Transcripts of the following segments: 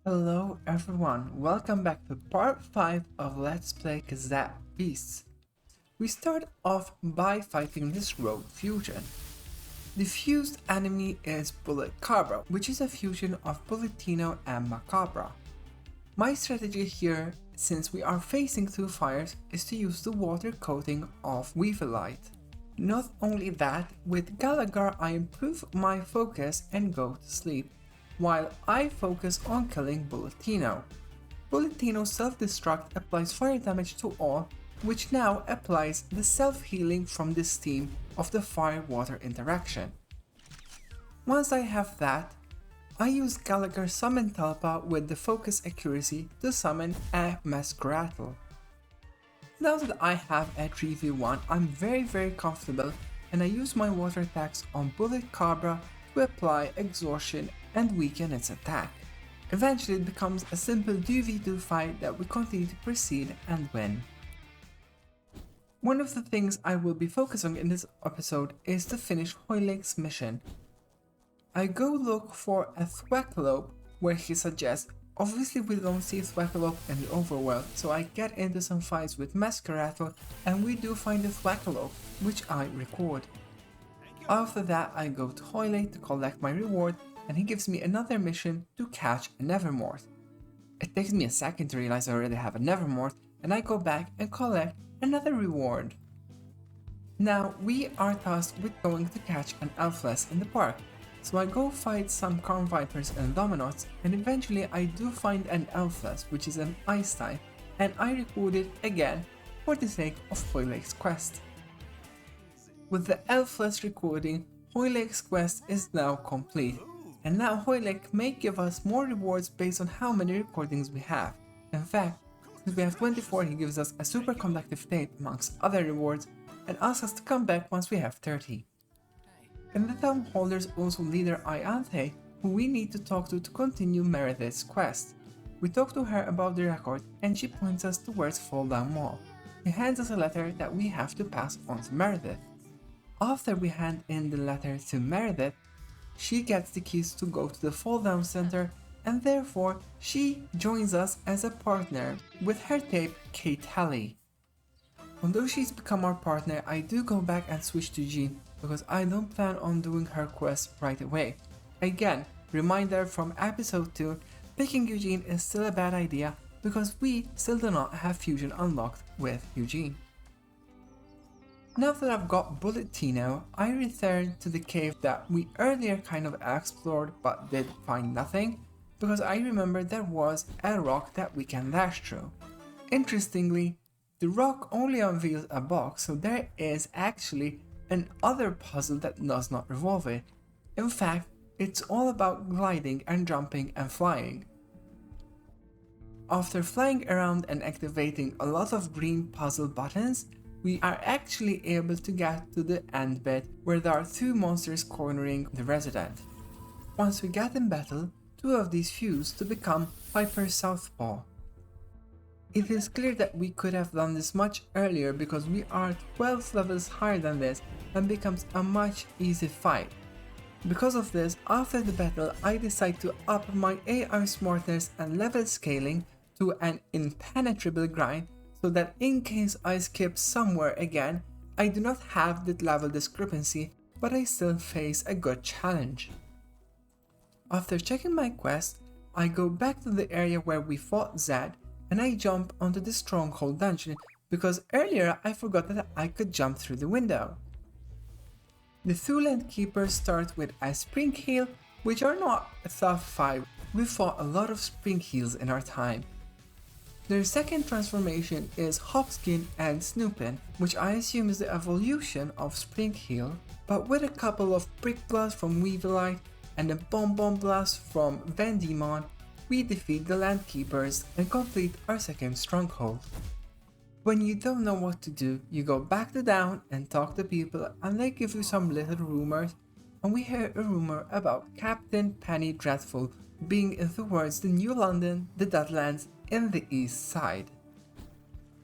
Hello everyone, welcome back to part 5 of Let's Play Cassette Beasts. We start off by fighting this rogue fusion. The fused enemy is Bullet Cabra, which is a fusion of Bulletino and Macabra. My strategy here, since we are facing two fires, is to use the water coating of Weaverlight. Not only that, with Gallagher I improve my focus and go to sleep, while I focus on killing Bulletino. Bulletino's self-destruct applies fire damage to all, which now applies the self-healing from the steam of the fire-water interaction. Once I have that, I use Gallagher's Summon Talpa with the focus accuracy to summon a Masquerattle. Now that I have a 3v1, I'm very comfortable and I use my water attacks on Bullet Cabra to apply exhaustion and weaken its attack. Eventually it becomes a simple 2v2 fight that we continue to proceed and win. One of the things I will be focusing in this episode is to finish Hoylake's mission. I go look for a Thwackalope where he suggests. Obviously we don't see Thwackalope in the overworld, so I get into some fights with Masquerattle and we do find the Thwackalope, which I record. After that I go to Hoylake to collect my reward and he gives me another mission to catch a Nevermorph. It takes me a second to realize I already have a Nevermorph and I go back and collect another reward. Now we are tasked with going to catch an Elfless in the park. So I go fight some Corn Vipers and Dominots and eventually I do find an Elfless, which is an Ice type, and I record it again for the sake of Hoylake's quest. With the Elfless recording, Hoylake's quest is now complete, and now Hoylake may give us more rewards based on how many recordings we have. In fact, since we have 24, he gives us a superconductive tape amongst other rewards and asks us to come back once we have 30. In the town hall there's also leader Ianthe, who we need to talk to continue Meredith's quest. We talk to her about the record and she points us towards Fall Down Mall. She hands us a letter that we have to pass on to Meredith. After we hand in the letter to Meredith, she gets the keys to go to the Fall Down Center and therefore she joins us as a partner with her tape Kate Halley. Although she's become our partner, I do go back and switch to Jean because I don't plan on doing her quest right away. Again, reminder from episode 2, picking Eugene is still a bad idea because we still do not have fusion unlocked with Eugene. Now that I've got Bulletino, I return to the cave that we earlier kind of explored but did find nothing, because I remember there was a rock that we can dash through. Interestingly, the rock only unveils a box, so there is actually another puzzle that does not revolve it. In fact, it's all about gliding and jumping and flying. After flying around and activating a lot of green puzzle buttons, we are actually able to get to the end bit where there are two monsters cornering the resident. Once we get in battle, two of these fuse to become Piper Southpaw. It is clear that we could have done this much earlier because we are 12 levels higher than this and becomes a much easier fight. Because of this, after the battle I decide to up my AR smartness and level scaling to an impenetrable grind so that in case I skip somewhere again, I do not have that level discrepancy but I still face a good challenge. After checking my quest, I go back to the area where we fought Zed and I jump onto the stronghold dungeon because earlier I forgot that I could jump through the window. The two land keepers start with a spring heal, which are not a tough fight. We fought a lot of spring heals in our time. Their second transformation is Hopskin and Snoopin, which I assume is the evolution of spring heal, but with a couple of Brick Blast from Weaverlight and a Bomb Blast from Vendemon, we defeat the land keepers and complete our second stronghold. When you don't know what to do, you go back to town and talk to people and they give you some little rumors, and we hear a rumor about Captain Penny Dreadful being in towards the New London, the Deadlands in the east side.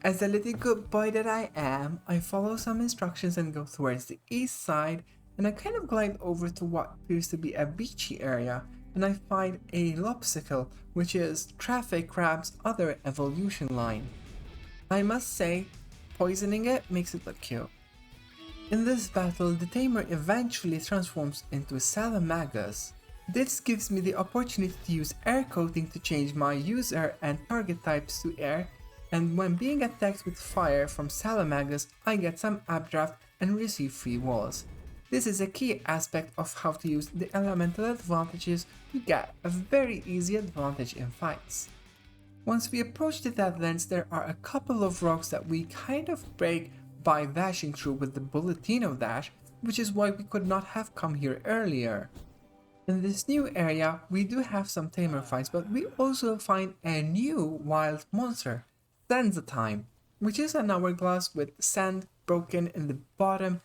As a little good boy that I am, I follow some instructions and go towards the east side and I kind of glide over to what appears to be a beachy area and I find a Lopsicle, which is Traffic Crab's other evolution line. I must say, poisoning it makes it look cute. In this battle, the tamer eventually transforms into Salamagus. This gives me the opportunity to use air coating to change my user and target types to air, and when being attacked with fire from Salamagus, I get some updraft and receive free walls. This is a key aspect of how to use the elemental advantages to get a very easy advantage in fights. Once we approach the Deadlands, there are a couple of rocks that we kind of break by dashing through with the Bulletino dash, which is why we could not have come here earlier. In this new area, we do have some tamer fights, but we also find a new wild monster, Sandtime, which is an hourglass with sand broken in the bottom,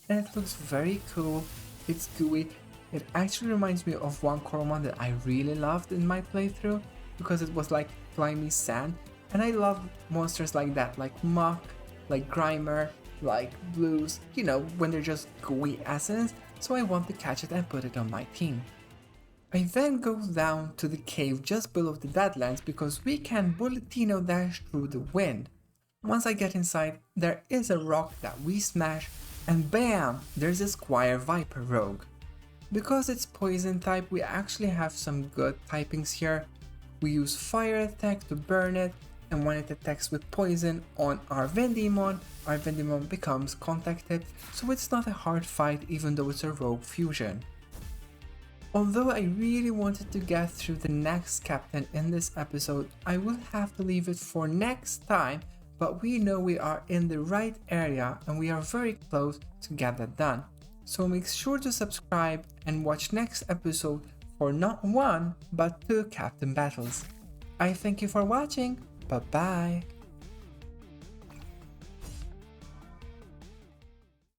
and it looks very cool. It's gooey. It actually reminds me of one Coromon that I really loved in my playthrough, because it was like slimy sand, and I love monsters like that, like Muck, like Grimer, like Blues, you know, when they're just gooey essence, so I want to catch it and put it on my team. I then go down to the cave just below the Deadlands because we can Bulletino dash through the wind. Once I get inside, there is a rock that we smash, and bam! There's a Squire Viper Rogue. Because it's poison type, we actually have some good typings here. We use fire attack to burn it, and when it attacks with poison on our Vendemon becomes contacted, so it's not a hard fight even though it's a rogue fusion. Although I really wanted to get through the next captain in this episode, I will have to leave it for next time, but we know we are in the right area and we are very close to get that done. So make sure to subscribe and watch next episode for not one, but 2 captain battles. I thank you for watching. Bye bye.